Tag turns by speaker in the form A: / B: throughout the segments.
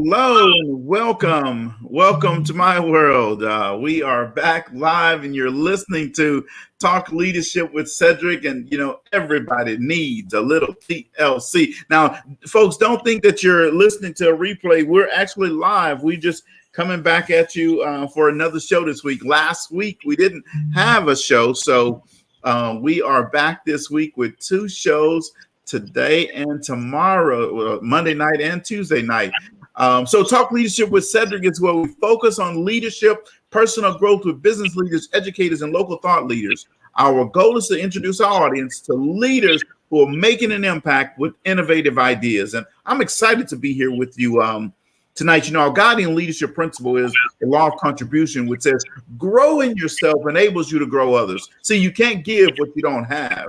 A: Hello and welcome. Welcome to my world. We are back live and you're listening to Talk Leadership with Cedrick. And, everybody needs a little TLC. Now, folks, don't think that you're listening to a replay. We're actually live. We just coming back at you for another show this week. Last week, we didn't have a show. So we are back this week with two shows today and tomorrow, Monday night and Tuesday night. So Talk Leadership with Cedrick is where we focus on leadership, personal growth with business leaders, educators, and local thought leaders. Our goal is to introduce our audience to leaders who are making an impact with innovative ideas. And I'm excited to be here with you tonight. Our guiding leadership principle is the law of contribution, which says growing yourself enables you to grow others. See, you can't give what you don't have.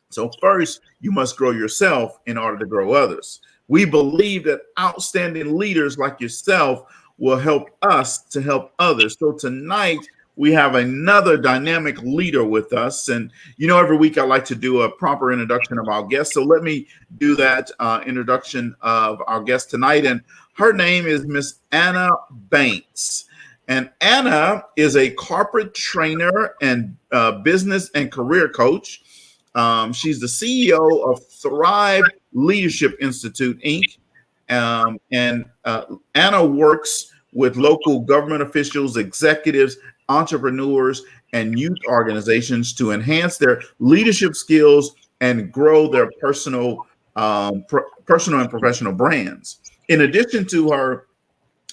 A: So first, you must grow yourself in order to grow others. We believe that outstanding leaders like yourself will help us to help others. So tonight, we have another dynamic leader with us. And, every week I like to do a proper introduction of our guest. So let me do that introduction of our guest tonight. And her name is Miss Anna Banks. And Anna is a corporate trainer and business and career coach. She's the CEO of Thrive Leadership Institute, Inc. And Anna works with local government officials, executives, entrepreneurs, and youth organizations to enhance their leadership skills and grow their personal and professional brands. In addition to her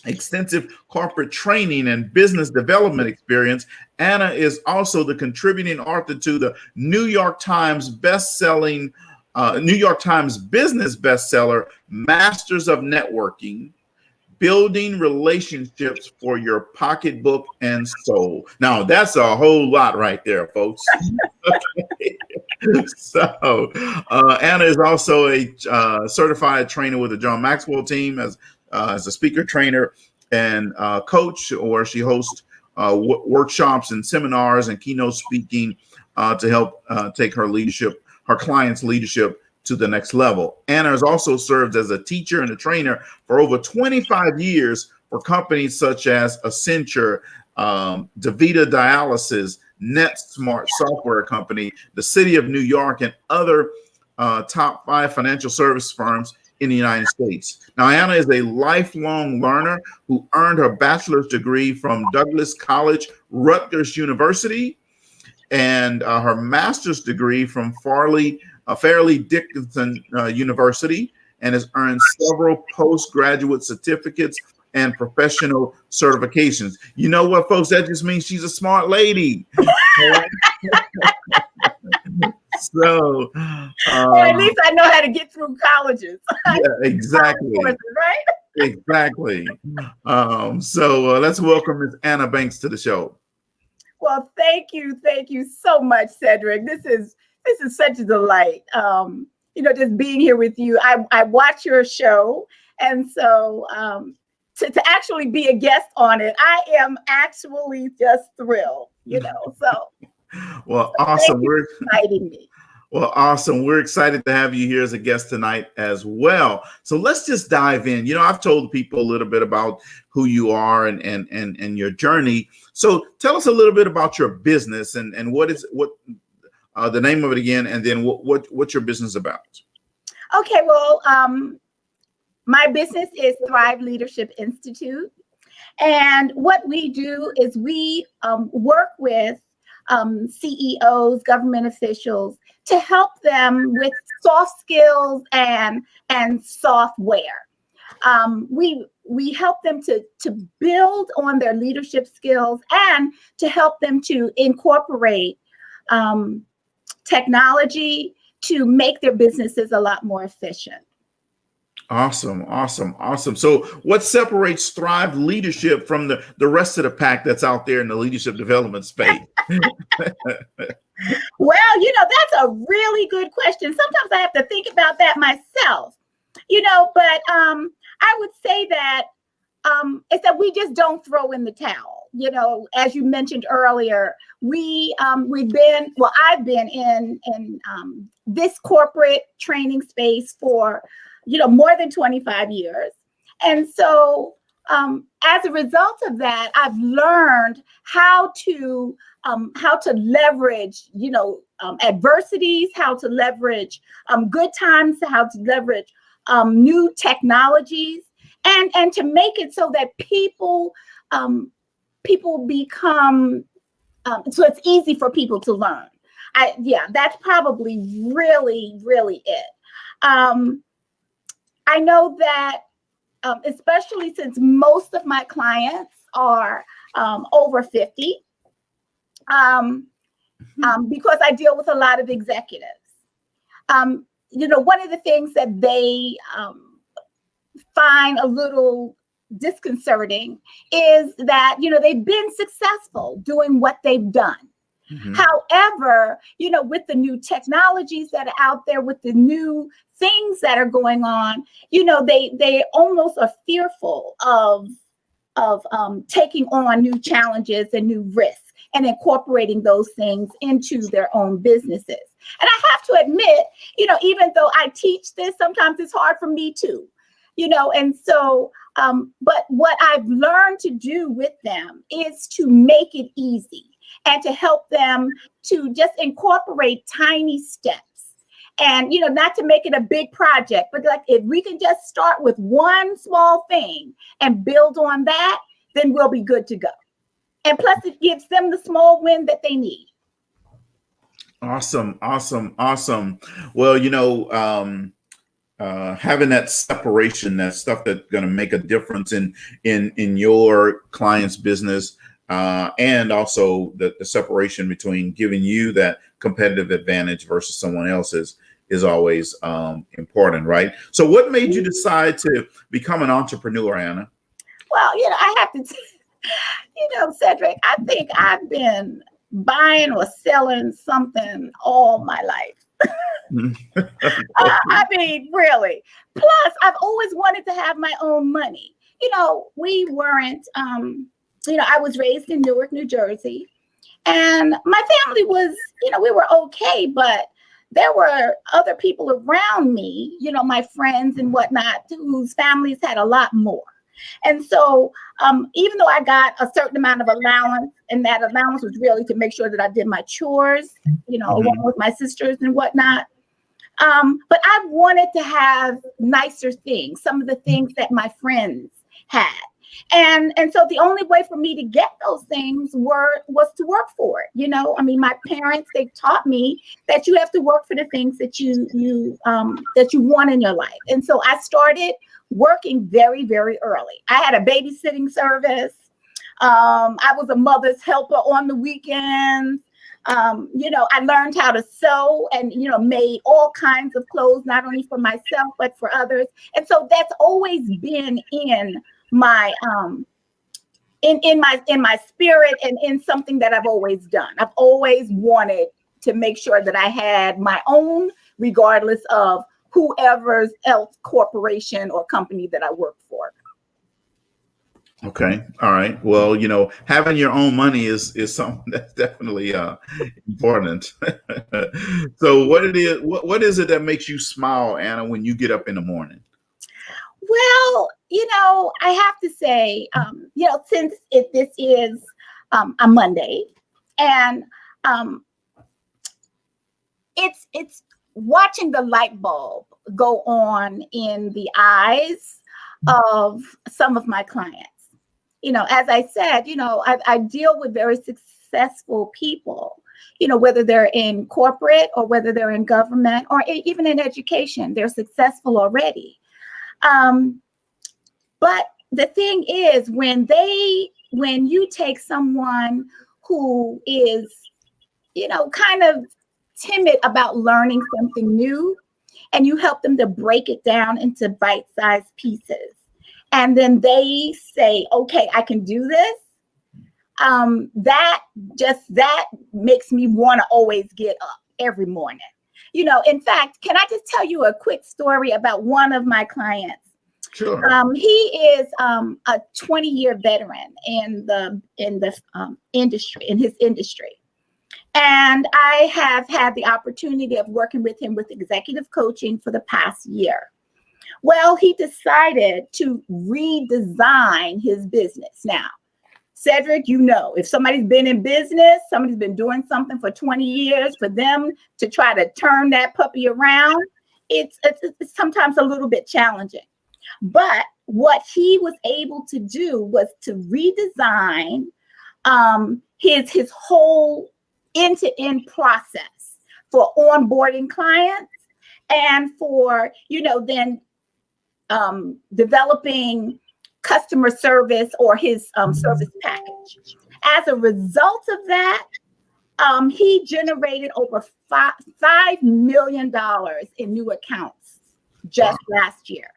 A: extensive corporate training and business development experience, Anna is also the contributing author to the New York Times business bestseller, Masters of Networking, Building Relationships for Your Pocketbook and Soul. Now, that's a whole lot right there, folks. Okay. So, Anna is also a certified trainer with the John Maxwell team as a speaker, trainer, and coach, or she hosts workshops and seminars and keynote speaking to help take her clients' leadership to the next level. Anna has also served as a teacher and a trainer for over 25 years for companies such as Accenture, DaVita Dialysis, NetSmart Software Company, the City of New York, and other top 5 financial service firms in the United States. Now, Anna is a lifelong learner who earned her bachelor's degree from Douglas College, Rutgers University, and her master's degree from Fairleigh Dickinson University, and has earned several postgraduate certificates and professional certifications. You know what, folks? That just means she's a smart lady. So,
B: or at least I know how to get through colleges.
A: Yeah, exactly.
B: Courses, right?
A: Exactly. So let's welcome Ms. Anna Banks to the show.
B: Well, thank you so much, Cedrick. This is such a delight. Just being here with you. I watch your show, and so to actually be a guest on it, I am actually just thrilled. So.
A: Well, awesome.
B: We're inviting me.
A: Well, awesome. We're excited to have you here as a guest tonight as well. So let's just dive in. I've told people a little bit about who you are and your journey. So tell us a little bit about your business and what the name of it again, and then what's your business about?
B: Okay, well, my business is Thrive Leadership Institute, and what we do is we work with CEOs, government officials, to help them with soft skills and software. We help them to build on their leadership skills and to help them to incorporate technology to make their businesses a lot more efficient.
A: Awesome. So what separates Thrive Leadership from the rest of the pack that's out there in the leadership development space?
B: Well, that's a really good question. Sometimes I have to think about that myself, but I would say that it's that we just don't throw in the towel. As you mentioned earlier, I've been in this corporate training space for more than 25 years. And so as a result of that, I've learned how to leverage, adversities, how to leverage good times, how to leverage new technologies, and to make it so that people become so it's easy for people to learn. That's probably really, really it. I know that especially since most of my clients are over 50, because I deal with a lot of executives. One of the things that they find a little disconcerting is that, they've been successful doing what they've done. Mm-hmm. However, with the new technologies that are out there, with the new things that are going on, they almost are fearful of taking on new challenges and new risks and incorporating those things into their own businesses. And I have to admit, even though I teach this, sometimes it's hard for me too, and so, but what I've learned to do with them is to make it easy and to help them to just incorporate tiny steps. And, not to make it a big project, but like if we can just start with one small thing and build on that, then we'll be good to go. And plus it gives them the small win that they need.
A: Awesome. Well, having that separation, that stuff that's going to make a difference in your client's business, and also the separation between giving you that competitive advantage versus someone else's is always important, right? So what made you decide to become an entrepreneur, Anna?
B: Well, I have to, Cedrick, I think I've been buying or selling something all my life. I mean, really. Plus, I've always wanted to have my own money. We weren't, I was raised in Newark, New Jersey, and my family was, we were okay, but there were other people around me, my friends and whatnot, whose families had a lot more. And so even though I got a certain amount of allowance, and that allowance was really to make sure that I did my chores, along with my sisters and whatnot. But I wanted to have nicer things, some of the things that my friends had. And so the only way for me to get those things was to work for it. My parents, they taught me that you have to work for the things that you want in your life. And so I started working very, very early. I had a babysitting service. I was a mother's helper on the weekends. I learned how to sew and, made all kinds of clothes, not only for myself, but for others. And so that's always been in my in my spirit and in something that I've always done. I've always wanted to make sure that I had my own, regardless of whoever's else corporation or company that I work for.
A: Okay. All right. Well, having your own money is something that's definitely important. So what is it that makes you smile, Anna, when you get up in the morning?
B: Well, I have to say, since this is a Monday, and it's watching the light bulb go on in the eyes of some of my clients. As I said, I deal with very successful people, whether they're in corporate or whether they're in government or even in education, they're successful already. But the thing is, when you take someone who is, kind of timid about learning something new, and you help them to break it down into bite-sized pieces, and then they say, okay, I can do this. That makes me want to always get up every morning. In fact, can I just tell you a quick story about one of my clients?
A: Sure.
B: He is a 20-year veteran in the industry, in his industry. And I have had the opportunity of working with him with executive coaching for the past year. Well, he decided to redesign his business. Now, Cedrick, if somebody's been in business, somebody's been doing something for 20 years, for them to try to turn that puppy around, it's sometimes a little bit challenging. But what he was able to do was to redesign his whole end-to-end process for onboarding clients and for, then developing customer service or his service package. As a result of that, he generated over $5 million in new accounts just last year,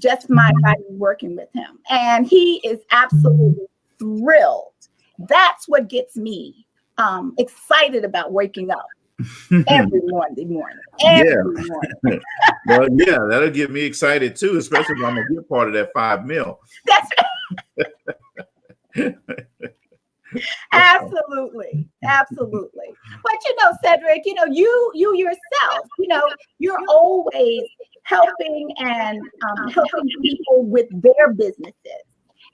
B: just by working with him. And he is absolutely thrilled. That's what gets me excited about waking up every morning.
A: Well, yeah, that'll get me excited too, especially if I'm gonna be a part of that $5 million.
B: That's right. Absolutely. But Cedrick, you yourself, you're always helping and helping people with their businesses.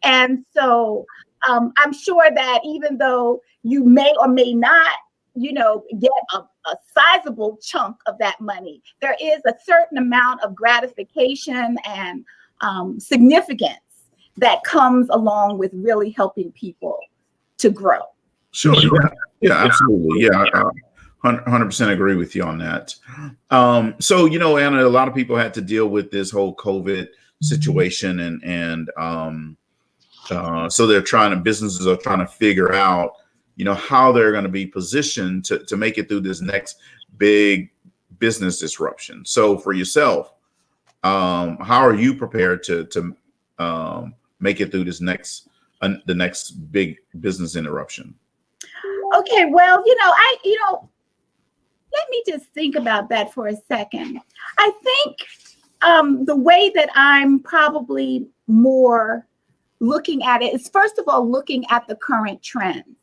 B: And so I'm sure that even though you may or may not, get a sizable chunk of that money, there is a certain amount of gratification and significance that comes along with really helping people to grow.
A: Sure. Yeah, absolutely. Yeah, I 100% agree with you on that. So, Anna, a lot of people had to deal with this whole COVID situation, and so businesses are trying to figure out, how they're going to be positioned to make it through this next big business disruption. So for yourself, how are you prepared to make it through this the next big business interruption?
B: Okay, well, let me just think about that for a second. I think the way that I'm probably more looking at it is, first of all, looking at the current trends.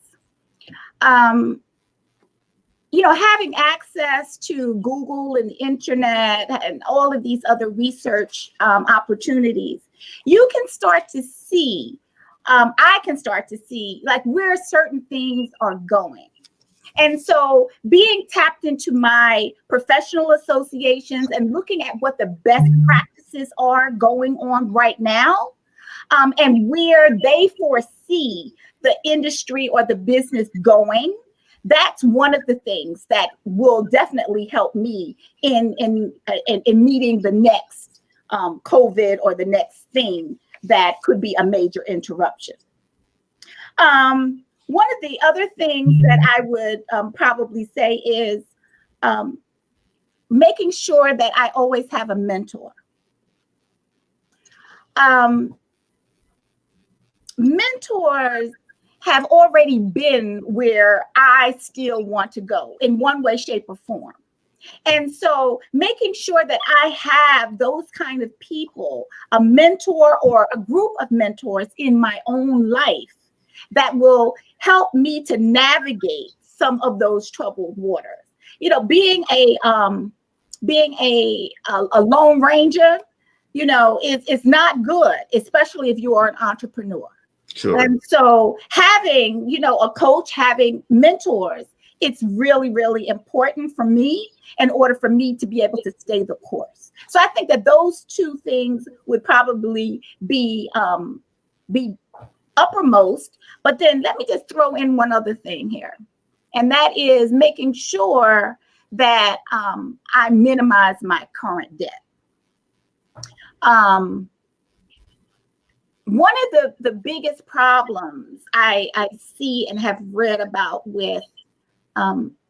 B: Having access to Google and the internet and all of these other research opportunities, you can start to see, I can start to see like where certain things are going. And so being tapped into my professional associations and looking at what the best practices are going on right now, and where they foresee the industry or the business going, that's one of the things that will definitely help me in meeting the next COVID or the next thing that could be a major interruption. One of the other things that I would probably say is making sure that I always have a mentor. Mentors have already been where I still want to go in one way, shape, or form. And so making sure that I have those kind of people, a mentor or a group of mentors in my own life that will help me to navigate some of those troubled waters. Being a lone ranger, it's not good, especially if you are an entrepreneur.
A: Sure.
B: And so having, a coach, having mentors, it's really, really important for me in order for me to be able to stay the course. So I think that those two things would probably be uppermost. But then let me just throw in one other thing here. And that is making sure that I minimize my current debt. One of the biggest problems I see and have read about with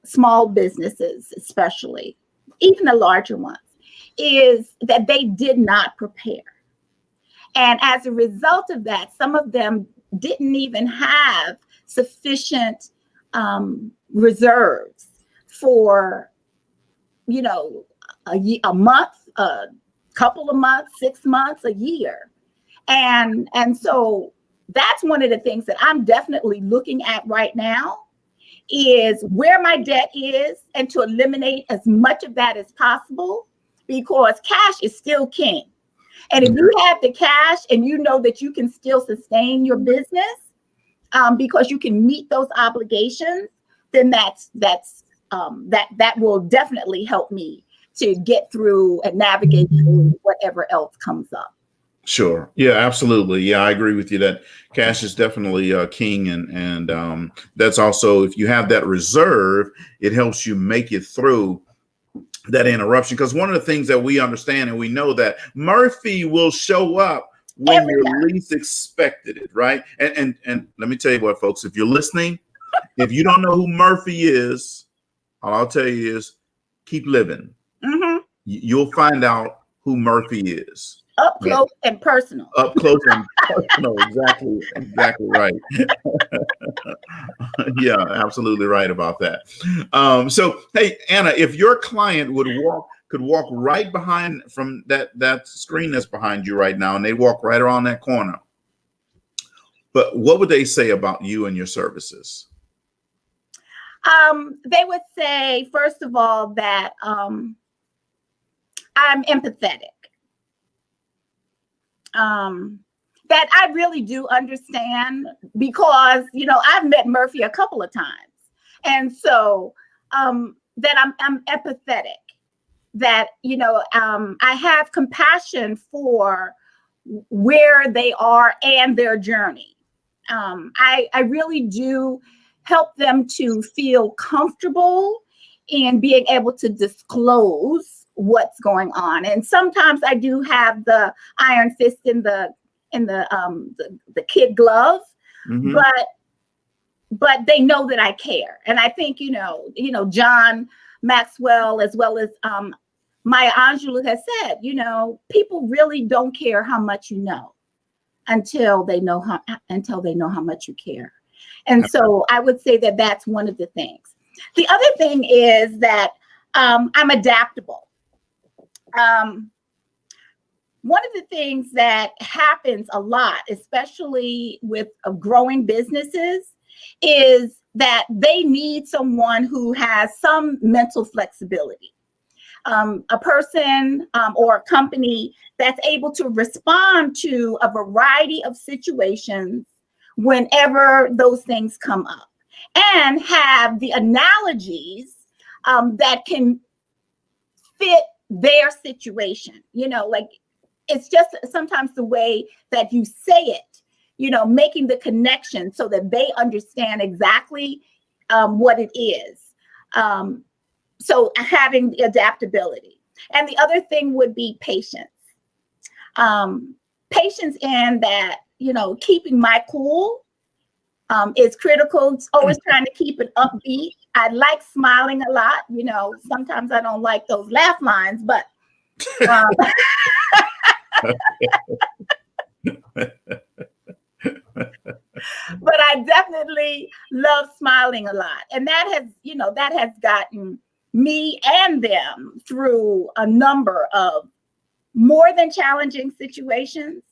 B: small businesses, especially, even the larger ones, is that they did not prepare. And as a result of that, some of them didn't even have sufficient reserves for, a month, a couple of months, 6 months, a year. And so that's one of the things that I'm definitely looking at right now, is where my debt is and to eliminate as much of that as possible, because cash is still king. And if you have the cash and you know that you can still sustain your business because you can meet those obligations, then that will definitely help me to get through and navigate through whatever else comes up.
A: Sure. Yeah, absolutely. Yeah, I agree with you that cash is definitely king, and that's also, if you have that reserve, it helps you make it through that interruption. Because one of the things that we understand and we know that Murphy will show up when
B: Every
A: you're
B: time.
A: least expected it, right? And let me tell you what, folks, if you're listening, if you don't know who Murphy is, all I'll tell you is keep living.
B: Mm-hmm.
A: You'll find out who Murphy is.
B: Up close and personal.
A: Up close and personal. Exactly right. Yeah, absolutely right about that. So, hey, Anna, if your client could walk right behind from that screen that's behind you right now, and they walk right around that corner, but what would they say about you and your services?
B: They would say, first of all, that I'm empathetic. That I really do understand, because I've met Murphy a couple of times, and so that I'm empathetic. That I have compassion for where they are and their journey. I really do help them to feel comfortable in being able to disclose what's going on. And sometimes I do have the iron fist in the kid glove,
A: Mm-hmm.
B: but they know that I care. And I think John Maxwell, as well as Maya Angelou, has said, people really don't care how much you know until they know how much you care. And so I would say that that's one of the things. The other thing is that I'm adaptable. One of the things that happens a lot, especially with growing businesses, is that they need someone who has some mental flexibility. A person or a company that's able to respond to a variety of situations whenever those things come up, and have the analogies that can fit their situation. Like, it's just sometimes the way that you say it, making the connection so that they understand exactly what it is. So having the adaptability. And the other thing would be patience. Patience in that, keeping my cool is critical. It's always trying to keep it upbeat. I like smiling a lot. Sometimes I don't like those laugh lines, but but I definitely love smiling a lot. And that has gotten me and them through a number of more than challenging situations.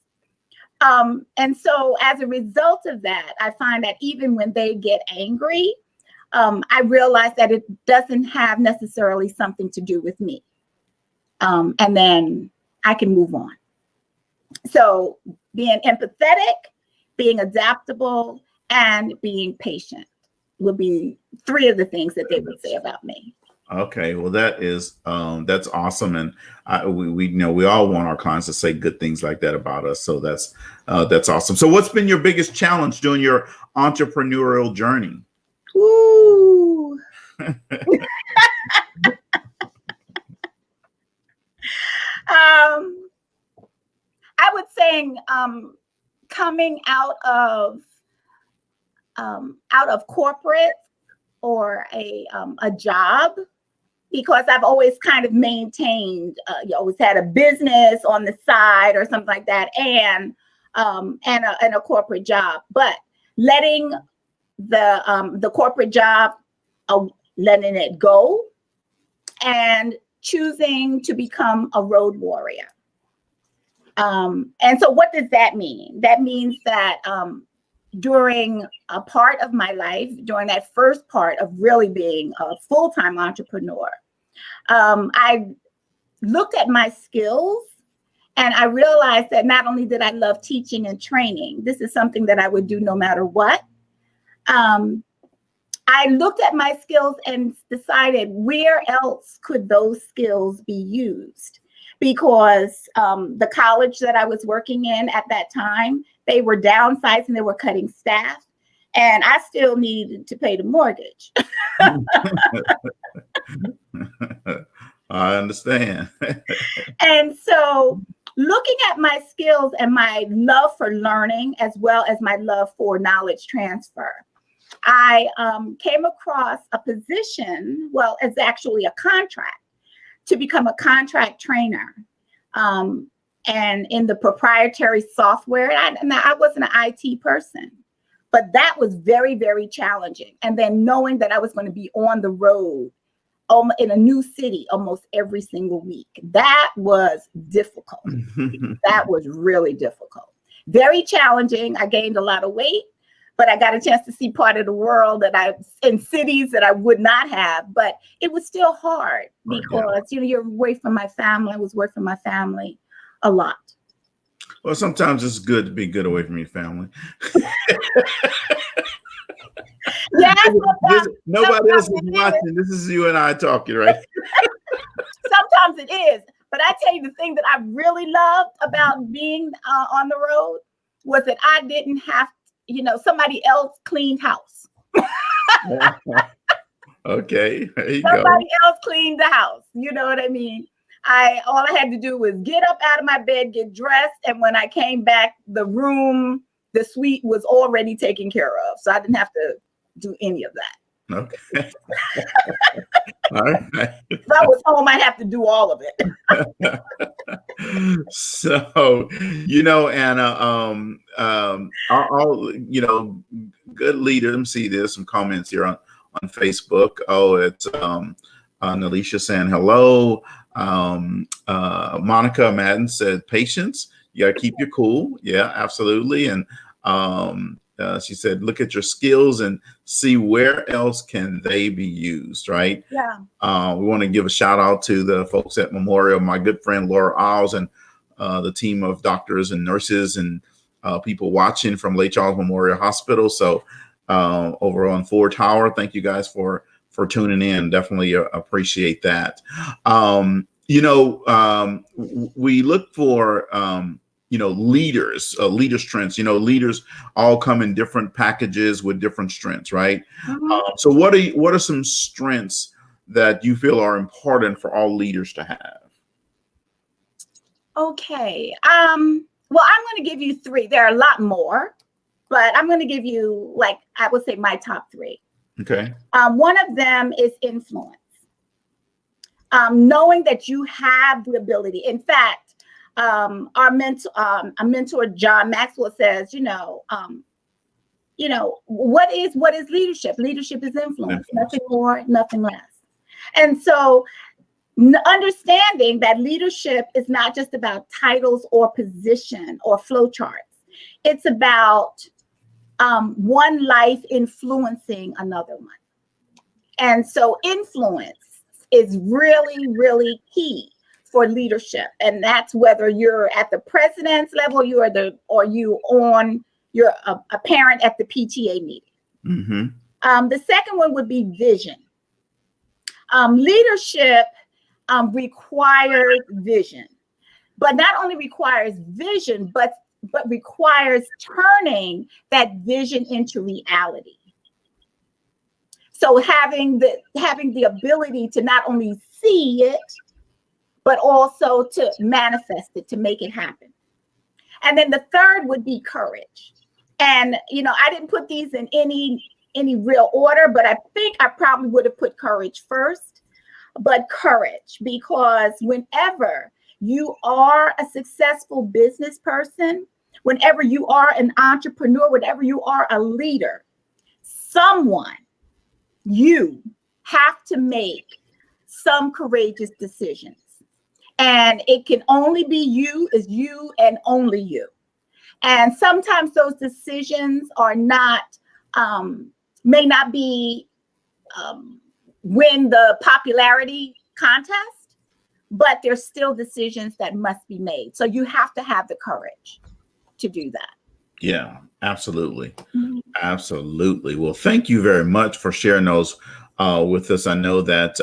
B: And so as a result of that, I find that even when they get angry, I realize that it doesn't have necessarily something to do with me. And then I can move on. So being empathetic, being adaptable, and being patient would be three of the things that they would say about me.
A: Okay, well, that's awesome, and we know we all want our clients to say good things like that about us. So that's awesome. So, what's been your biggest challenge during your entrepreneurial journey?
B: Ooh. I would say coming out of corporate or a job, because I've always kind of maintained, you always had a business on the side or something like that, and a corporate job. But letting the corporate job, letting it go, and choosing to become a road warrior. And so what does that mean? That means that during a part of my life, during that first part of really being a full-time entrepreneur, I looked at my skills And I realized that not only did I love teaching and training, this is something that I would do no matter what. I looked at my skills and decided where else could those skills be used? Because the college that I was working in at that time, they were downsizing, they were cutting staff, and I still needed to pay the mortgage.
A: I understand.
B: And so looking at my skills and my love for learning, as well as my love for knowledge transfer, I came across a position, well, it's actually a contract, to become a contract trainer. And in the proprietary software, and I wasn't an IT person, but that was very, very challenging. And then knowing that I was going to be on the road in a new city almost every single week, that was difficult. That was really difficult. Very challenging. I gained a lot of weight, but I got a chance to see part of the world in cities that I would not have. But it was still hard because, you're away from my family. I was away from my family a lot.
A: Well, sometimes it's good to be good away from your family.
B: Yes,
A: nobody else is watching. This is you and I talking, right?
B: Sometimes it is. But I tell you, the thing that I really loved about being on the road was that I didn't have, somebody else cleaned house.
A: Okay, there you
B: Somebody else cleaned the house. You know what I mean? All I had to do was get up out of my bed, get dressed, and when I came back, the suite was already taken care of. So I didn't have to do any of that.
A: Okay. All right.
B: If I was home, I'd have to do all of it.
A: So, Anna, good leader. Let me see. There's some comments here on Facebook. Oh, it's Nalisha saying hello. Monica Madden said patience. You got to keep your cool. Yeah, absolutely. And she said, look at your skills and see where else can they be used, right?
B: Yeah.
A: We want to give a shout out to the folks at Memorial, my good friend Laura Isles, and the team of doctors and nurses and people watching from Lake Charles Memorial Hospital. So over on Ford Tower, thank you guys for tuning in. Definitely appreciate that. We look for leaders, leader strengths. Leaders all come in different packages with different strengths, right?
B: Mm-hmm.
A: So what are some strengths that you feel are important for all leaders to have?
B: Okay. Well, I'm going to give you 3. There are a lot more, but I'm going to give you, I would say, my top 3.
A: Okay.
B: One of them is influence. Knowing that you have the ability. In fact, our mentor John Maxwell says, what is leadership? Leadership is influence. Nothing more, nothing less. And so understanding that leadership is not just about titles or position or flowcharts. It's about one life influencing another one. And so influence is really, really key for leadership. And that's whether you're at the president's level, you're a parent at the PTA meeting.
A: Mm-hmm.
B: The second one would be vision. Leadership requires vision, but not only requires vision, but requires turning that vision into reality. So having the ability to not only see it, but also to manifest it, to make it happen. And then the third would be courage. And, I didn't put these in any real order, but I think I probably would have put courage first. But courage, because whenever you are a successful business person, whenever you are an entrepreneur, whenever you are a leader, you have to make some courageous decisions. And it can only be you and only you. And sometimes those decisions are may not be win the popularity contest, but there's still decisions that must be made. So you have to have the courage to do that.
A: Yeah, absolutely.
B: Mhm.
A: Absolutely. Well, thank you very much for sharing those with us. I know that,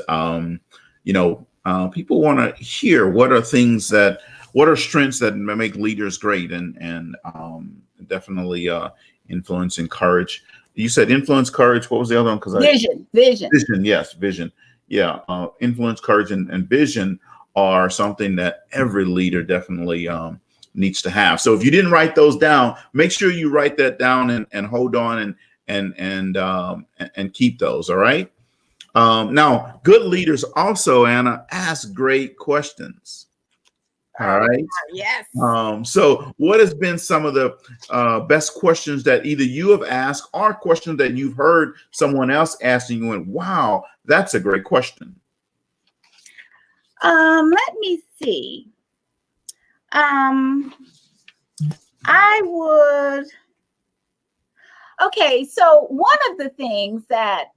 A: people want to hear what are things that, what are strengths that make leaders great, and definitely influence and courage. You said influence, courage. What was the other one? Vision. Yes, vision. Yeah, influence, courage, and vision are something that every leader definitely needs to have. So if you didn't write those down, make sure you write that down and hold on and keep those. All right. Now, good leaders also, Anna, ask great questions. All right.
B: Yes.
A: So what has been some of the best questions that either you have asked or questions that you've heard someone else asking you and wow, that's a great question?
B: Let me see. I would. Okay, so one of the things that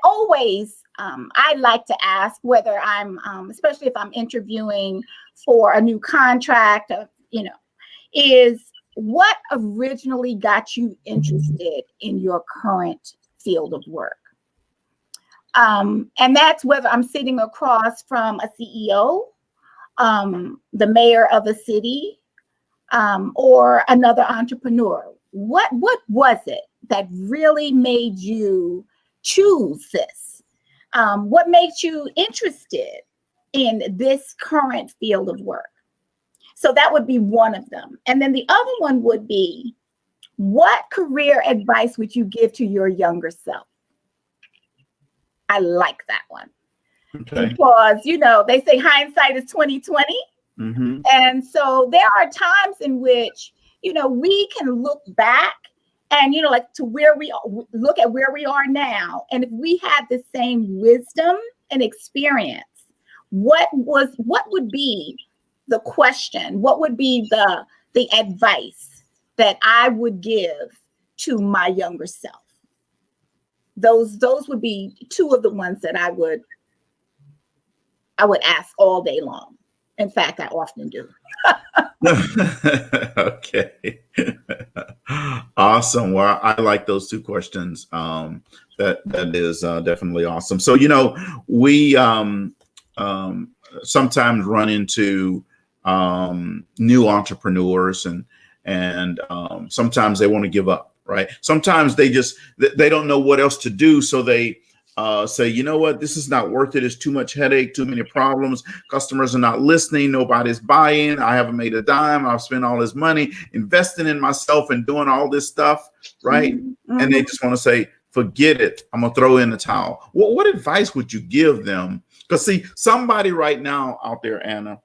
B: always I like to ask, whether I'm especially if I'm interviewing for a new contract, is what originally got you interested in your current field of work. And that's whether I'm sitting across from a CEO, the mayor of a city, or another entrepreneur. What was it that really made you choose this? What made you interested in this current field of work? So that would be one of them. And then the other one would be, what career advice would you give to your younger self? I like that one.
A: Okay.
B: Because, they say hindsight is 20/20.
A: Mm-hmm.
B: And so there are times in which, we can look back and, like to look at where we are now. And if we had the same wisdom and experience, what would be the question? What would be the advice that I would give to my younger self? Those would be two of the ones that I would ask all day long. In fact, I often do.
A: Okay. Awesome. Well, I like those two questions. That is definitely awesome. So, we sometimes run into new entrepreneurs and sometimes they want to give up, right? Sometimes they don't know what else to do. So they say, you know what, this is not worth it. It's too much headache, too many problems. Customers are not listening. Nobody's buying. I haven't made a dime. I've spent all this money investing in myself and doing all this stuff, right? Mm-hmm. And they just want to say, forget it. I'm going to throw in the towel. What advice would you give them? Because see, somebody right now out there, Anna,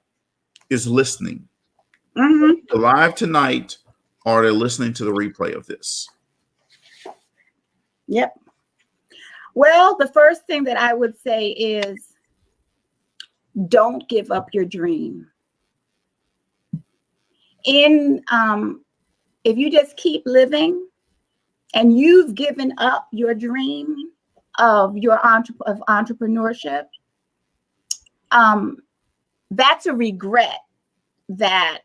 A: is listening. Mm-hmm. Live tonight, or they're listening to the replay of this.
B: Yep. Well, the first thing that I would say is, don't give up your dream. If you just keep living and you've given up your dream of entrepreneurship, that's a regret that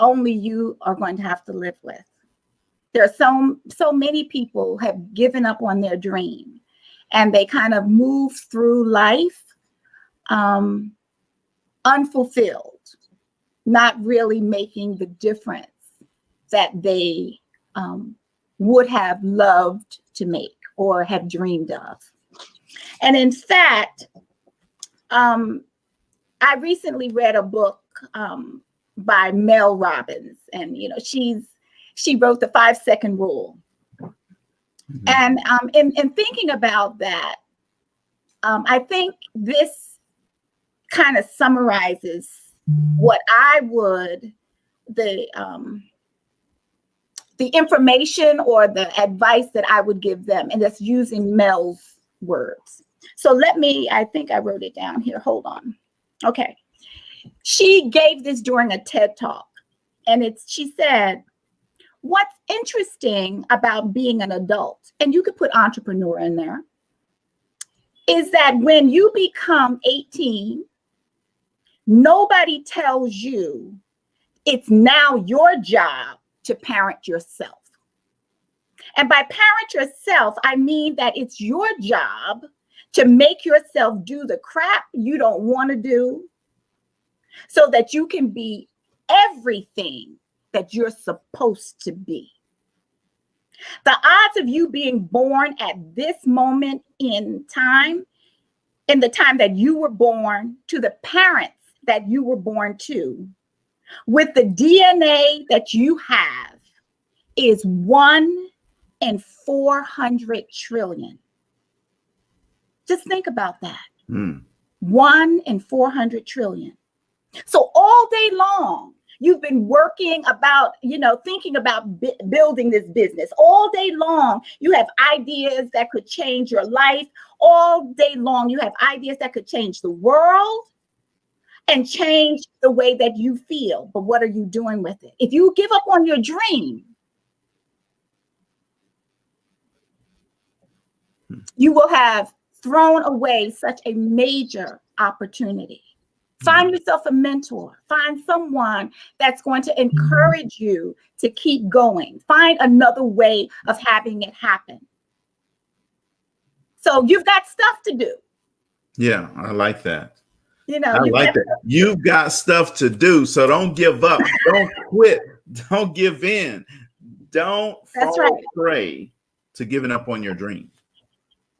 B: only you are going to have to live with. There are so many people have given up on their dream, and they kind of move through life unfulfilled, not really making the difference that they would have loved to make or have dreamed of. And in fact, I recently read a book by Mel Robbins, and she wrote the 5-second rule. Mm-hmm. And in thinking about that, I think this kind of summarizes what the information or the advice that I would give them, and that's using Mel's words. So I think I wrote it down here. Hold on. Okay. She gave this during a TED Talk, and she said, what's interesting about being an adult, and you could put entrepreneur in there, is that when you become 18, Nobody tells you it's now your job to parent yourself. And by parent yourself, I mean that it's your job to make yourself do the crap you don't want to do so that you can be everything that you're supposed to be. The odds of you being born at this moment in time, in the time that you were born, to the parents that you were born to, with the DNA that you have, is 1 in 400 trillion. Just think about that. 1 in 400 trillion. So all day long, you've been working about, thinking about building this business. All day long, you have ideas that could change your life. All day long, you have ideas that could change the world and change the way that you feel. But what are you doing with it? If you give up on your dream, you will have thrown away such a major opportunity. Find yourself a mentor. Find someone that's going to encourage you to keep going. Find another way of having it happen. So you've got stuff to do.
A: Yeah, I like that.
B: I
A: like that. You've got stuff to do. So don't give up. Don't quit. Don't give in. Don't fall prey to giving up on your dream.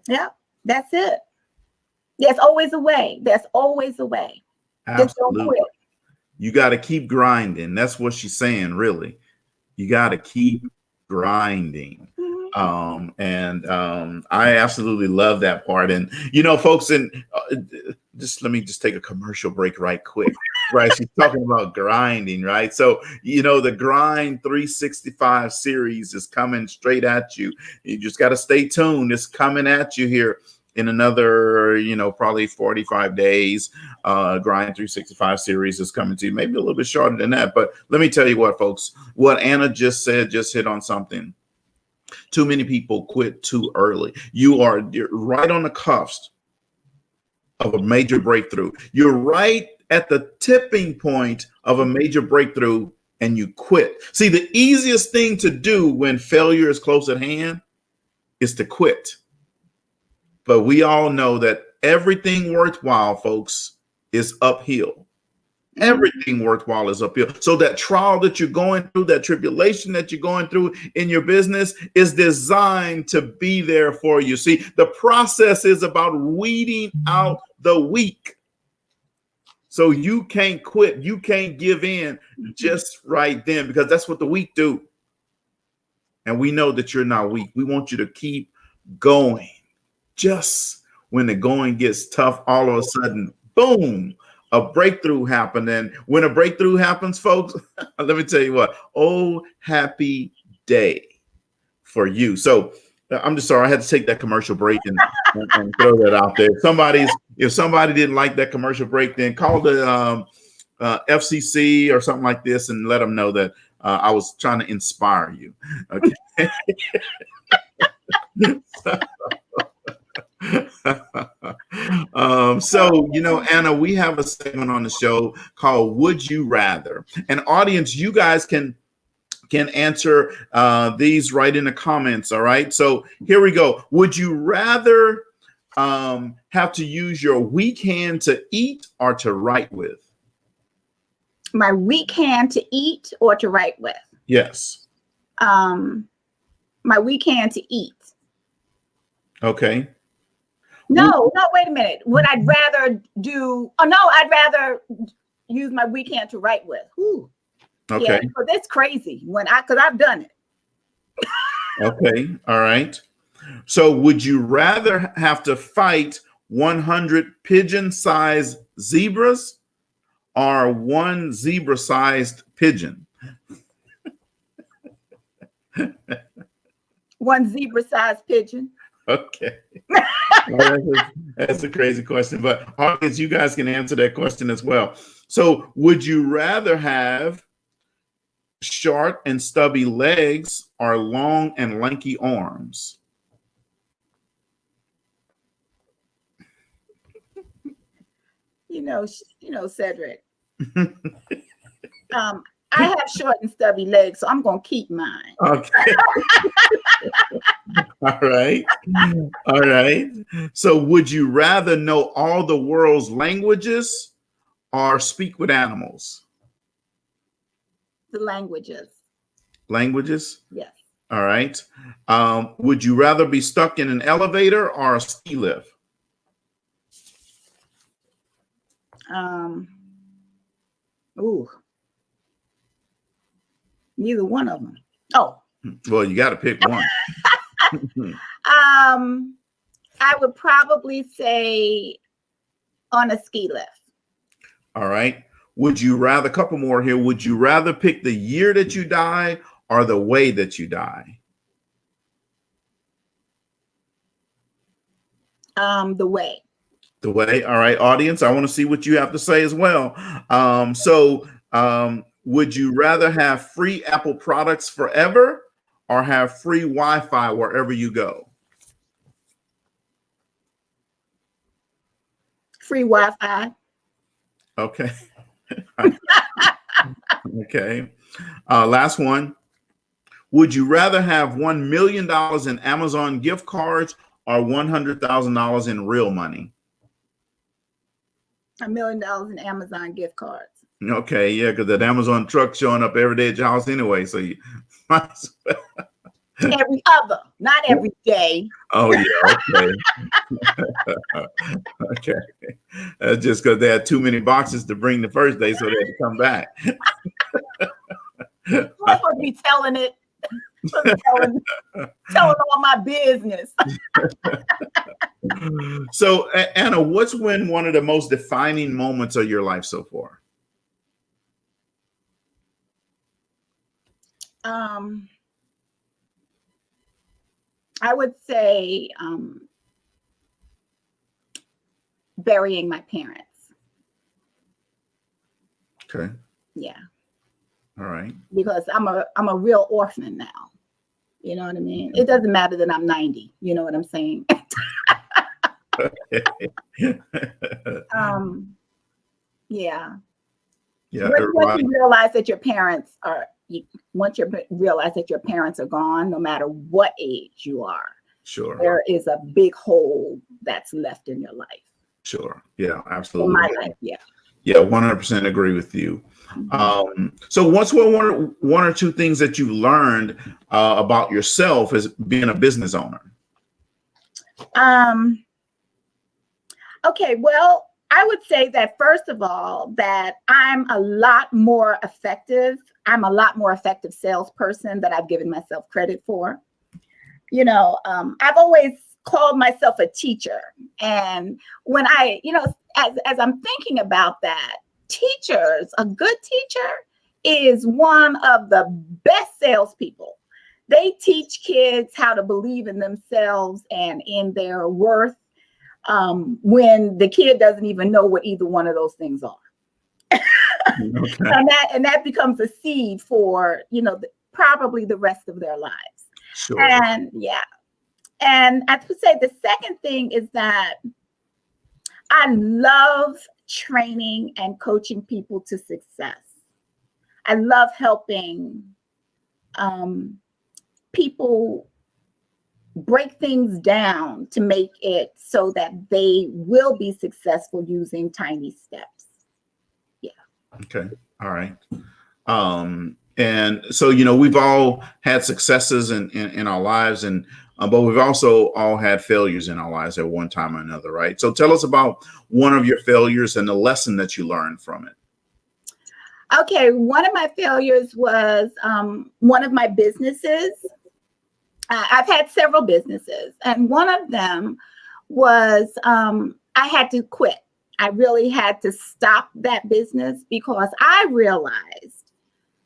B: Yeah, that's it. There's always a way. There's always a way.
A: Absolutely. You got to keep grinding. That's what she's saying, really. You got to keep grinding. I absolutely love that part. And, folks, and let me take a commercial break right quick. Right. She's talking about grinding. Right. So, the Grind 365 series is coming straight at you. You just got to stay tuned. It's coming at you here in another, probably 45 days. Grind 365 series is coming to you. Maybe a little bit shorter than that. But let me tell you what, folks, what Anna just said just hit on something. Too many people quit too early. You're right on the cusp of a major breakthrough. You're right at the tipping point of a major breakthrough and you quit. See, the easiest thing to do when failure is close at hand is to quit. But we all know that everything worthwhile, folks, is uphill. Everything worthwhile is uphill. So that trial that you're going through, that tribulation that you're going through in your business is designed to be there for you. See, the process is about weeding out the weak. So you can't quit. You can't give in just right then, because that's what the weak do. And we know that you're not weak. We want you to keep going. Just when the going gets tough, all of a sudden, boom, a breakthrough happened. And when a breakthrough happens, folks, let me tell you what, oh, happy day for you. So I'm just sorry, I had to take that commercial break and throw that out there. If somebody didn't like that commercial break, then call the FCC or something like this and let them know that I was trying to inspire you. Okay. Anna, we have a segment on the show called Would You Rather? And audience, you guys can answer these right in the comments. All right. So here we go. Would you rather have to use your weak hand to eat or to write with?
B: My weak hand to eat or to write with?
A: Yes.
B: My weak hand to eat.
A: Okay.
B: No, wait a minute. Would I rather do? Oh no, I'd rather use my weak hand to write with. Ooh.
A: Okay.
B: Yeah, so that's crazy because I've done it.
A: Okay. All right. So would you rather have to fight 100 pigeon-sized zebras or one zebra-sized pigeon?
B: One zebra-sized pigeon.
A: Okay. That's a crazy question, but audience, you guys can answer that question as well. So would you rather have short and stubby legs or long and lanky arms?
B: Cedrick. I have short and stubby legs, so I'm gonna keep mine.
A: Okay. All right. All right. So would you rather know all the world's languages or speak with animals?
B: The languages.
A: Languages?
B: Yes.
A: All right. Would you rather be stuck in an elevator or a ski lift?
B: Ooh. Neither one of them. Oh.
A: Well, you got to pick one.
B: I would probably say on a ski lift.
A: All right. Would you rather, a couple more here, would you rather pick the year that you die or the way that you die?
B: The way.
A: The way. All right, audience, I want to see what you have to say as well. Would you rather have free Apple products forever or have free Wi-Fi wherever you go?
B: Free Wi-Fi.
A: Okay. Okay. Last one. Would you rather have $1 million in Amazon gift cards or $100,000 in real money?
B: $1 million in Amazon gift cards.
A: Okay, yeah, because that Amazon truck showing up every day at your house anyway, so you might as well.
B: Every other, not every day.
A: Oh yeah, okay. Okay. That's just because they had too many boxes to bring the first day, so they had to come back.
B: I'm supposed to be telling it. telling all my business.
A: So, Anna, what's been one of the most defining moments of your life so far?
B: I would say burying my parents.
A: Okay.
B: Yeah.
A: All right.
B: Because I'm a real orphan now. You know what I mean? It doesn't matter that I'm 90. You know what I'm saying? Yeah.
A: Yeah.
B: Once you realize that your parents are gone, no matter what age you are,
A: sure,
B: there is a big hole that's left in your life.
A: Sure. Yeah, absolutely.
B: In my life, yeah.
A: Yeah, 100% agree with you. So what's one or two things that you learned about yourself as being a business owner?
B: Okay, well, I would say that first of all, that I'm a lot more effective. I'm a lot more effective salesperson that I've given myself credit for. You know, I've always called myself a teacher. And when as I'm thinking about that, a good teacher is one of the best salespeople. They teach kids how to believe in themselves and in their worth when the kid doesn't even know what either one of those things are. Okay. and that becomes a seed for, probably the rest of their lives.
A: Sure.
B: And yeah. And I would say the second thing is that I love training and coaching people to success. I love helping people break things down to make it so that they will be successful using tiny steps. Yeah.
A: Okay. All right. And so, we've all had successes in our lives, but we've also all had failures in our lives at one time or another, right? So tell us about one of your failures and the lesson that you learned from it.
B: Okay. One of my failures was one of my businesses. I've had several businesses, and one of them was I had to quit. I really had to stop that business because I realized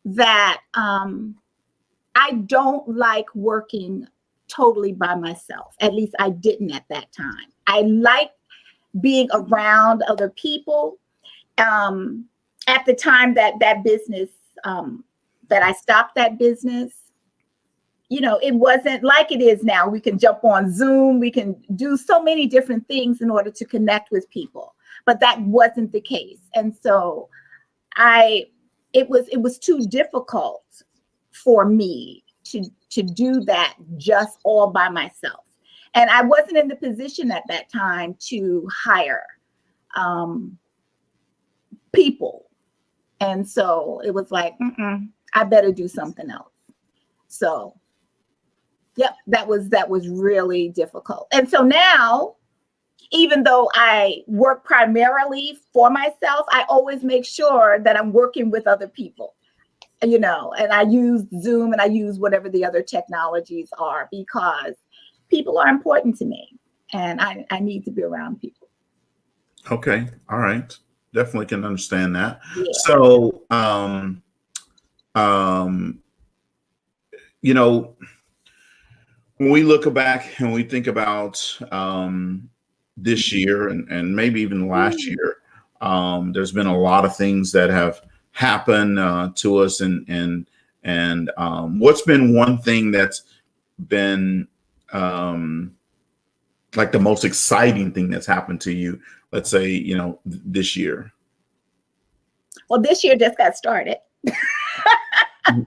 B: that I don't like working totally by myself. At least I didn't at that time. I like being around other people. At the time that business, that I stopped that business, it wasn't like it is now. We can jump on Zoom. We can do so many different things in order to connect with people. but that wasn't the case. And so it was too difficult for me to do that just all by myself. And I wasn't in the position at that time to hire people. And so it was like, I better do something else. So, yep, that was really difficult. And so now, even though I work primarily for myself, I always make sure that I'm working with other people, and I use Zoom and I use whatever the other technologies are, because people are important to me and I need to be around people.
A: Okay. All right. Definitely can understand that.
B: Yeah.
A: So, when we look back and we think about this year and maybe even last year, there's been a lot of things that have happened to us, and what's been one thing that's been like the most exciting thing that's happened to you, let's say, this year?
B: Well, this year just got started. But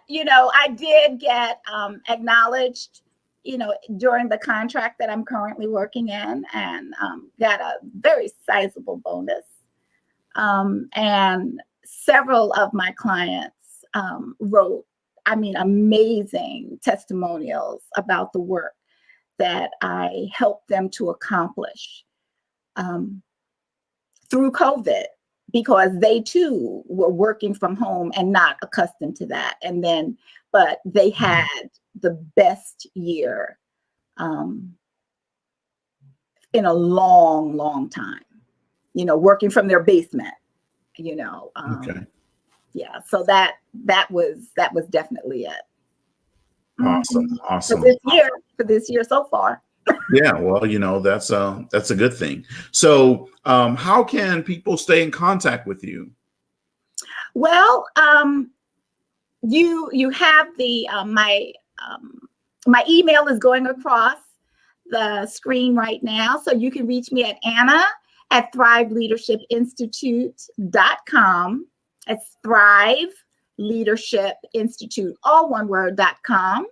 B: I did get acknowledged, during the contract that I'm currently working in, and got a very sizable bonus. And several of my clients wrote, amazing testimonials about the work that I helped them to accomplish through COVID, because they too were working from home and not accustomed to that. But they had the best year in a long, long time, working from their basement,
A: Okay.
B: Yeah. So that was definitely it.
A: Awesome. Awesome.
B: For this year so far.
A: Yeah, well, that's a good thing. So, how can people stay in contact with you?
B: Well, you have the my email is going across the screen right now, so you can reach me at Anna@ThriveLeadershipInstitute.com. It's Thrive Leadership Institute, all one word, .com.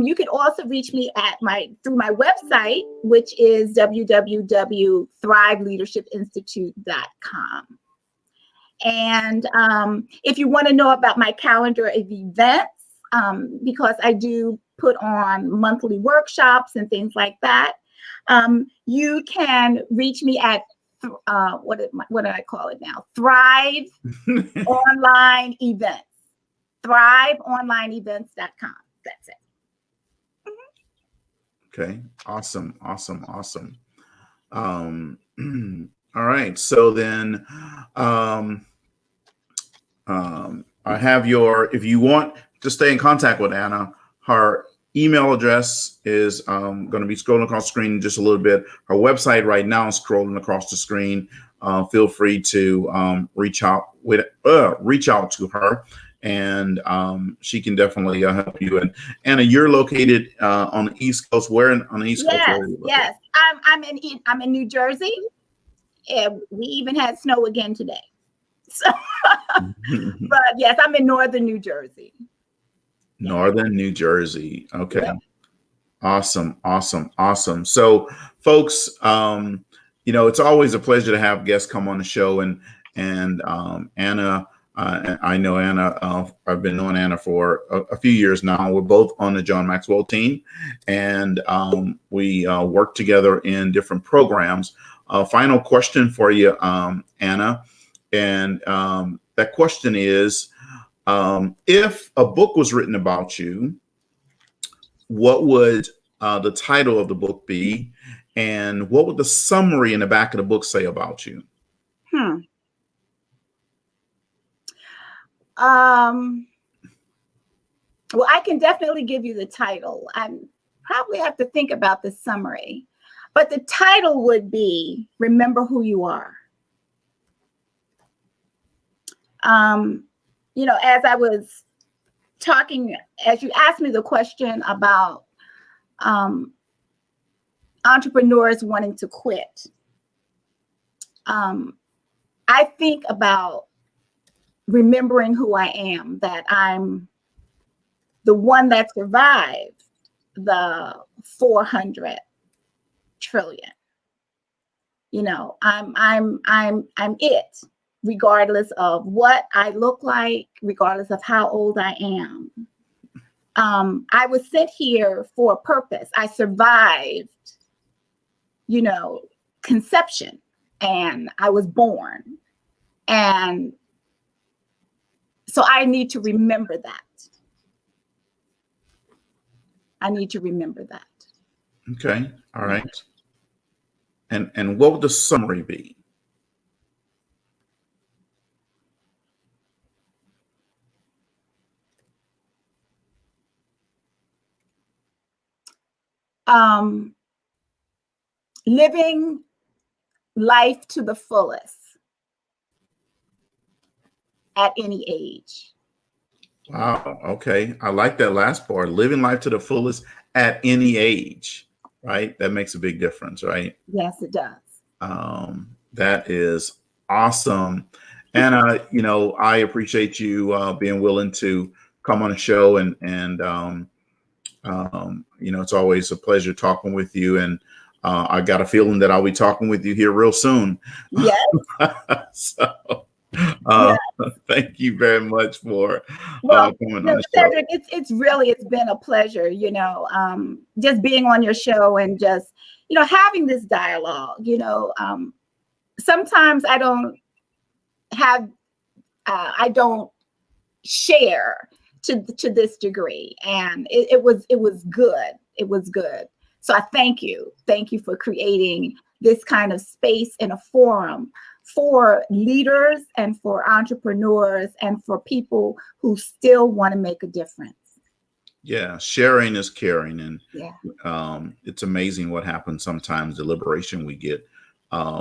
B: You can also reach me through my website, which is www.ThriveLeadershipInstitute.com. And if you want to know about my calendar of events, because I do put on monthly workshops and things like that, you can reach me at what did I call it now? Thrive Online Events. ThriveOnlineEvents.com. That's it.
A: Okay. Awesome. All right. So then, I have if you want to stay in contact with Anna, her email address is going to be scrolling across the screen in just a little bit. Her website right now is scrolling across the screen. Feel free to reach out to her, and she can definitely help you. And Anna, you're located on the East Coast. Where on the East Coast?
B: Yes. I'm in New Jersey. We even had snow again today. So, but yes, I'm in northern New Jersey.
A: Northern New Jersey. Okay. Yeah. Awesome. So, folks, it's always a pleasure to have guests come on the show, and Anna. I know Anna. I've been knowing Anna for a few years now. We're both on the John Maxwell team, and we work together in different programs. Final question for you, Anna, and that question is, if a book was written about you, what would the title of the book be, and what would the summary in the back of the book say about you?
B: Well, I can definitely give you the title. I probably have to think about the summary, but the title would be Remember Who You Are. As I was talking, as you asked me the question about entrepreneurs wanting to quit, I think about remembering who I am, that I'm the one that survived the 400 trillion. You know, I'm it, regardless of what I look like, regardless of how old I am. I was sent here for a purpose. I survived, you know, conception, and I was born. And so I need to remember that. I need to remember that.
A: Okay. All right. And what would the summary be?
B: Living life to the fullest at any age.
A: Wow. Okay. I like that last part. Living life to the fullest at any age, right? That makes a big difference, right?
B: Yes, it does.
A: That is awesome. And, you know, I appreciate you being willing to come on the show and you know, it's always a pleasure talking with you. And I got a feeling that I'll be talking with you here real soon.
B: Yes.
A: So,
B: Yes.
A: thank you very much for
B: Well,
A: coming on
B: no,
A: the show.
B: Cedrick, it's been a pleasure, you know, just being on your show and just, you know, having this dialogue. You know, sometimes I don't share to this degree, and it was good. It was good. So I thank you for creating this kind of space and a forum for leaders and for entrepreneurs and for people who still want to make a difference.
A: Yeah, sharing is caring, and
B: yeah,
A: it's amazing what happens sometimes. The liberation we get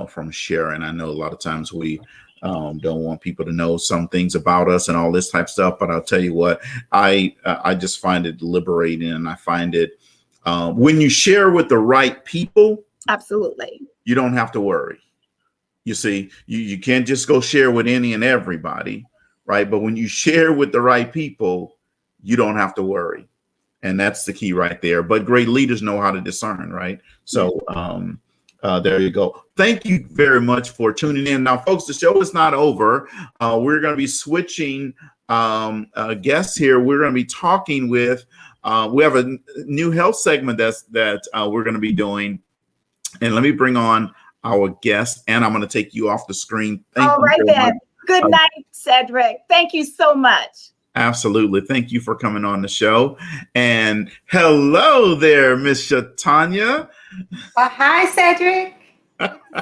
A: from sharing. I know a lot of times we don't want people to know some things about us and all this type of stuff, but I'll tell you what, I just find it liberating, and I find it when you share with the right people.
B: Absolutely,
A: you don't have to worry. You see, you can't just go share with any and everybody, right? But when you share with the right people, you don't have to worry. And that's the key right there. But great leaders know how to discern, right? So there you go. Thank you very much for tuning in. Now, folks, the show is not over. We're going to be switching guests here. We're going to be talking with, we have a new health segment that we're going to be doing. And let me bring on our guest, and I'm going to take you off the screen.
B: All right then. Good night, Cedrick. Thank you so much.
A: Absolutely. Thank you for coming on the show. And hello there, Miss Shatanya.
C: Hi, Cedrick.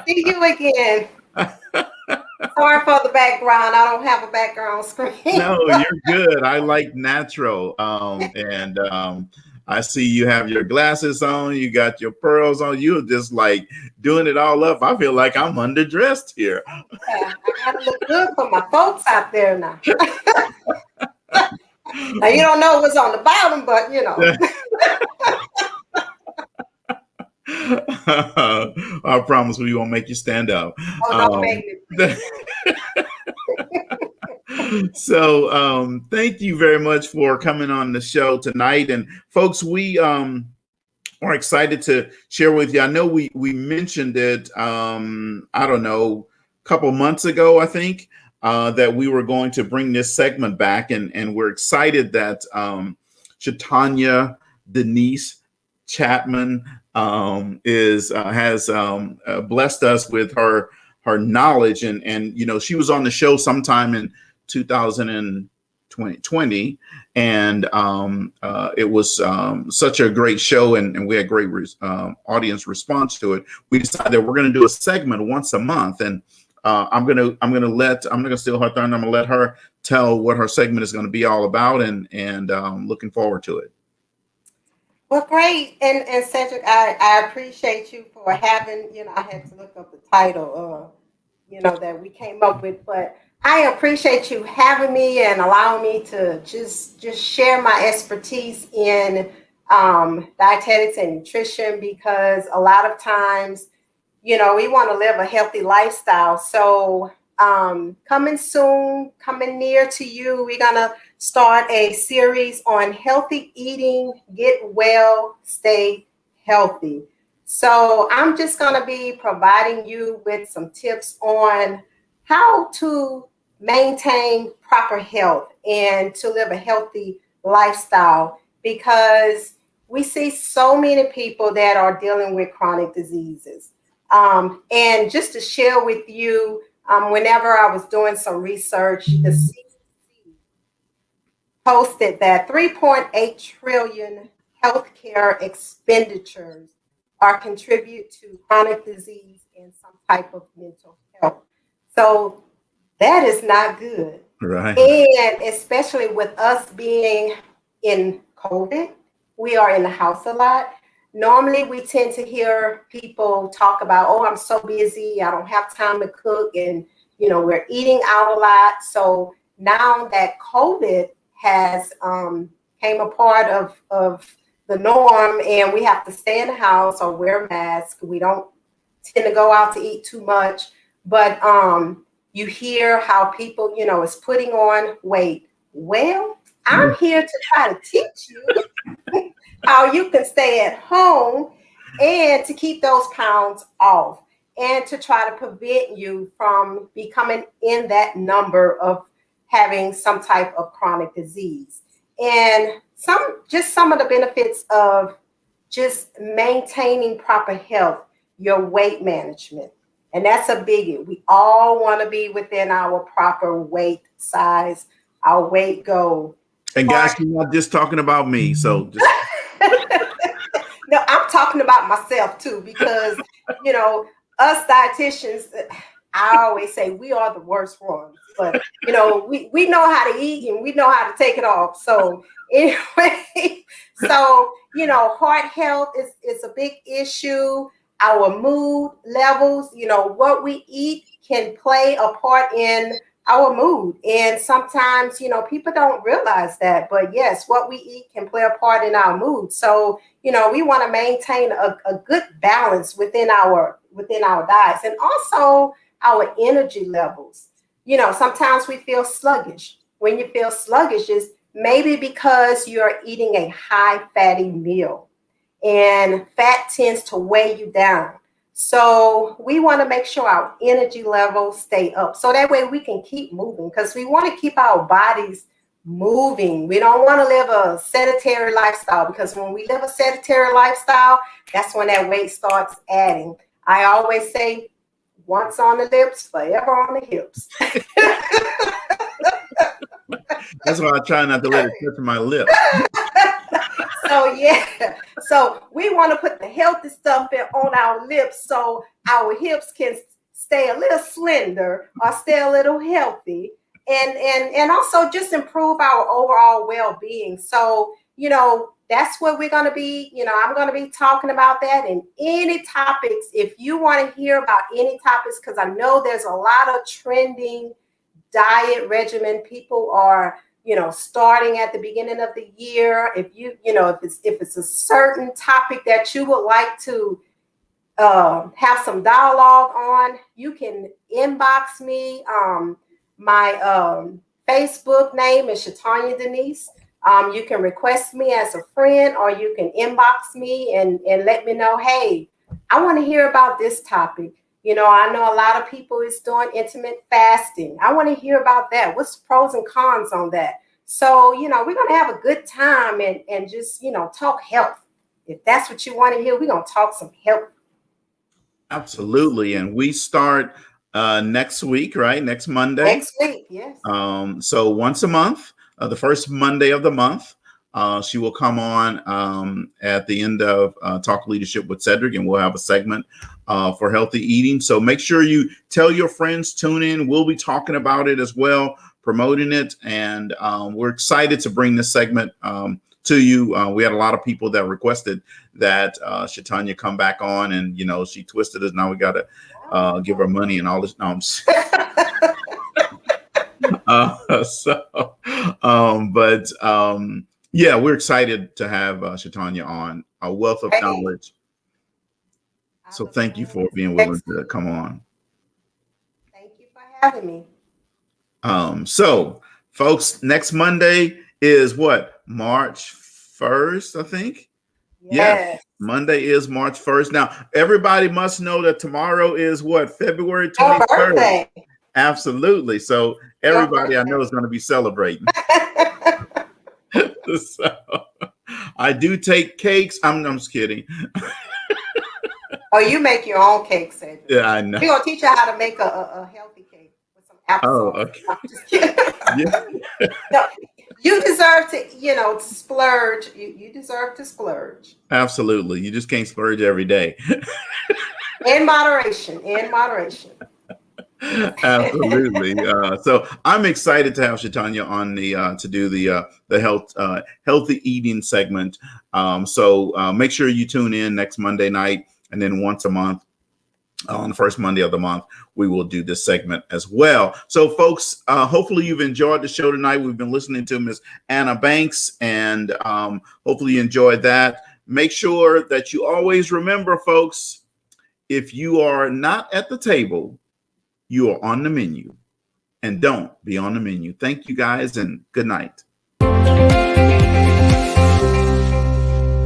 C: See you again. Sorry for the background. I don't have a background screen.
A: No, you're good. I like natural. And I see you have your glasses on. You got your pearls on. You're just like doing it all up. I feel like I'm underdressed here.
C: Yeah, I gotta look good for my folks out there now. Now you don't know what's on the bottom, but you know.
A: I promise we won't make you stand up.
C: Oh, don't make me.
A: So thank you very much for coming on the show tonight. And folks, we are excited to share with you. I know we mentioned it, I don't know, a couple months ago, I think, that we were going to bring this segment back. And we're excited that Shatanya Denise Chapman has blessed us with her knowledge. And you know, she was on the show sometime in 2020, and it was such a great show, and we had great audience response to it. We decided that we're going to do a segment once a month, and I'm gonna steal her thunder. I'm gonna let her tell what her segment is going to be all about, and looking forward to it.
C: Well, great, and Cedrick, I appreciate you for having. You know, I had to look up the title, you know, that we came up with, but I appreciate you having me and allowing me to just share my expertise in dietetics and nutrition, because a lot of times, we want to live a healthy lifestyle. So coming soon, coming near to you, we're going to start a series on healthy eating, get well, stay healthy. So I'm just going to be providing you with some tips on how to maintain proper health and to live a healthy lifestyle, because we see so many people that are dealing with chronic diseases. And just to share with you, whenever I was doing some research, the CDC posted that 3.8 trillion healthcare expenditures are contribute to chronic disease and some type of mental health. So that is not good.
A: Right.
C: And especially with us being in COVID, we are in the house a lot. Normally, we tend to hear people talk about, oh, I'm so busy, I don't have time to cook, and we're eating out a lot. So now that COVID has came a part of the norm, and we have to stay in the house or wear masks. We don't tend to go out to eat too much, but you hear how people, is putting on weight. Well, I'm here to try to teach you how you can stay at home and to keep those pounds off, and to try to prevent you from becoming in that number of having some type of chronic disease. And some of the benefits of just maintaining proper health, your weight management. And that's a biggie. We all want to be within our proper weight size, our weight goal.
A: And guys, you're not just talking about me. So just
C: no, I'm talking about myself too, because us dietitians, I always say we are the worst ones. But we know how to eat and we know how to take it off. So anyway, so heart health is a big issue. Our mood levels, what we eat can play a part in our mood. And sometimes, people don't realize that. But yes, what we eat can play a part in our mood. So, we want to maintain a good balance within our diets, and also our energy levels. Sometimes we feel sluggish. When you feel sluggish, is maybe because you're eating a high fatty meal. And fat tends to weigh you down. So we want to make sure our energy levels stay up, so that way we can keep moving, because we want to keep our bodies moving. We don't want to live a sedentary lifestyle, because when we live a sedentary lifestyle, that's when that weight starts adding. I always say, once on the lips, forever on the hips.
A: that's why I try not to let it touch my lips.
C: So yeah, so we want to put the healthy stuff on our lips, so our hips can stay a little slender or stay a little healthy, and also just improve our overall well-being. So that's what we're going to be. I'm going to be talking about that, and any topics. If you want to hear about any topics, because I know there's a lot of trending diet regimen people are starting at the beginning of the year. If if it's a certain topic that you would like to have some dialogue on, you can inbox me. My Facebook name is Shatanya Denise. You can request me as a friend, or you can inbox me and let me know, hey, I want to hear about this topic. I know a lot of people is doing intermittent fasting. I want to hear about that. What's the pros and cons on that? So, we're going to have a good time and just, talk health. If that's what you want to hear, we're going to talk some health.
A: Absolutely. And we start next week, right? Next Monday.
C: Next week, yes.
A: So once a month, the first Monday of the month, she will come on at the end of Talk Leadership with Cedrick, and we'll have a segment for healthy eating. So make sure you tell your friends, tune in. We'll be talking about it as well, promoting it. And we're excited to bring this segment to you. We had a lot of people that requested that Shatanya come back on, and, she twisted us. Now we got to give her money and all this. No, I'm Yeah, we're excited to have Shatanya on, a wealth of
C: Hey,
A: knowledge.
C: I
A: So
C: look
A: thank you for
C: forward to
A: being willing
C: next.
A: to come on.
C: Thank you for having me.
A: So folks, next Monday is what? March 1st, I think. Yes.
C: Yes.
A: Monday is March 1st. Now, everybody must know that tomorrow is what? February
C: Your
A: 23rd.
C: birthday.
A: Absolutely. So
C: Your
A: everybody I know
C: birthday.
A: is going to be celebrating. So I do take cakes. I'm just kidding.
C: Oh, you make your own cake, Cedrick.
A: Yeah, I know.
C: We're gonna teach you how to make a healthy cake with some
A: Oh,
C: applesauce.
A: okay.
C: No, I'm just kidding.
A: Yeah,
C: No, you deserve to, to splurge. You deserve to splurge.
A: absolutely. You just can't splurge every day.
C: In moderation. In moderation.
A: Absolutely. So I'm excited to have Shatanya on to do the healthy eating segment. So make sure you tune in next Monday night, and then once a month on the first Monday of the month, we will do this segment as well. So folks, hopefully you've enjoyed the show tonight. We've been listening to Miss Anna Banks, and hopefully you enjoyed that. Make sure that you always remember, folks, if you are not at the table, you are on the menu, and don't be on the menu. Thank you guys, and good night.